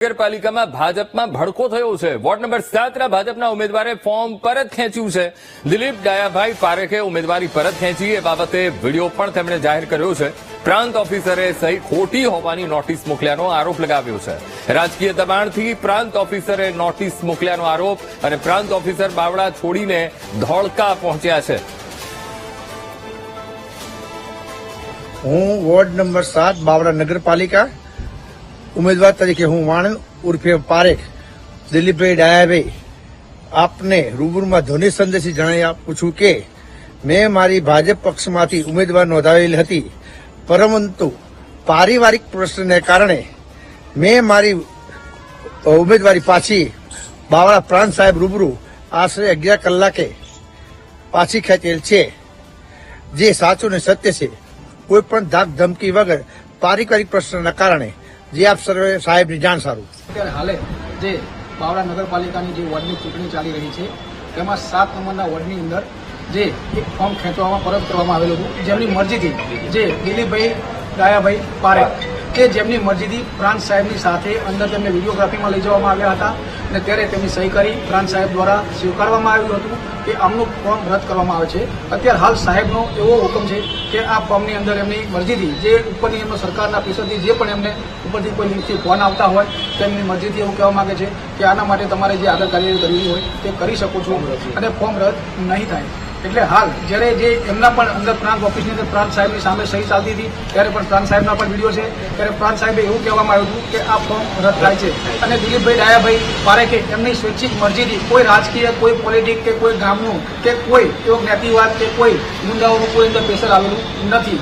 નગરપાલિકામાં ભાજપમાં ભડકો થયો છે। વોર્ડ નંબર 7ના ભાજપના ઉમેદવારે ફોર્મ પરત ખેંચ્યું છે। દિલીપ ડાયાભાઈ પારેખે ઉમેદવારી પરત ખેંચી એ બાબતે વિડીયો પણ તેમણે જાહેર કર્યો છે। પ્રાંત ઓફિસરે સહી ખોટી હોવાની નોટિસ મોકલ્યાનો આરોપ લગાવ્યો છે। રાજકીય દબાણથી પ્રાંત ઓફિસરે નોટિસ મોકલ્યાનો આરોપ અને પ્રાંત ઓફિસર બાવળા છોડીને ધોળકા પહોંચ્યા છે। હું વોર્ડ નંબર 7 બાવળા નગરપાલિકા उम्मीदवार तरीके हूँ वाणंद उर्फे पारेख दिलीपभाई डायाभाई आपने रूबरू में ध्वनि संदेश जणावी आपू छूं के मैं मारी भाजप पक्ष में उम्मीदवार नोंधावेल हती, परंतु पारिवारिक प्रश्न कारण मैं मारी उम्मीदवारी पाछी बावळा प्रांत साहेब रूबरू आश्रय 11 कलाके पाछी खेचेल छे। जे साचुं ने सत्य छे। कोईपण धाक धमकी वगर पारिवारिक प्रश्न कारण जे आप सर्वे साहेब जाण सारू। અત્યારે હાલે જે બાવળા નગરપાલિકાની જે વોર્ડની ચૂંટણી ચાલી રહી છે તેમાં 7 નંબરના વોર્ડની અંદર જે એક ફોર્મ ખેંચવામાં પરત કરવામાં આવેલું હતું, જેમની મરજીથી જે દિલીપભાઈ ડાયાભાઈ પારેખ કે જેમની મરજીથી પ્રાંત સાહેબની સાથે અંદર તેમને વિડીયોગ્રાફીમાં લઈ જવામાં આવ્યા હતા અને ત્યારે તેમની સહી કરી પ્રાંત સાહેબ દ્વારા સ્વીકારવામાં આવ્યું હતું કે આમનું ફોર્મ રદ કરવામાં આવે છે। અત્યારે હાલ સાહેબનો એવો હુકમ છે કે આ ફોર્મની અંદર એમની મરજીથી જે ઉપરની એમનો સરકારના પૈસાથી જે પણ એમને ઉપરથી કોઈ લીંકથી ફોન આવતા હોય તો એમની મરજીથી એવું કહેવા માંગે છે કે આના માટે તમારે જે આગળ કાર્યવાહી કરવી હોય તે કરી શકો છો અને ફોર્મ રદ નહીં થાય। એટલે હાલ જ્યારે જે એમના પણ અંદર પ્રાંત ઓફિસની અંદર પ્રાંત સાહેબની સામે સહી ચાલતી હતી ત્યારે પણ પ્રાંત સાહેબના પણ વિડીયો છે, ત્યારે પ્રાંત સાહેબે એવું કહેવામાં આવ્યું હતું કે આ ફોર્મ રદ થાય છે અને દિલીપભાઈ ડાયાભાઈ પારેખે એમની સ્વૈચ્છિક મરજીથી કોઈ રાજકીય કોઈ પોલિટિક કે કોઈ ગામનું કે કોઈ એવો જ્ઞાતિવાદ કે કોઈ મુદ્દાઓનું કોઈ અંદર પ્રેશર આવેલું નથી।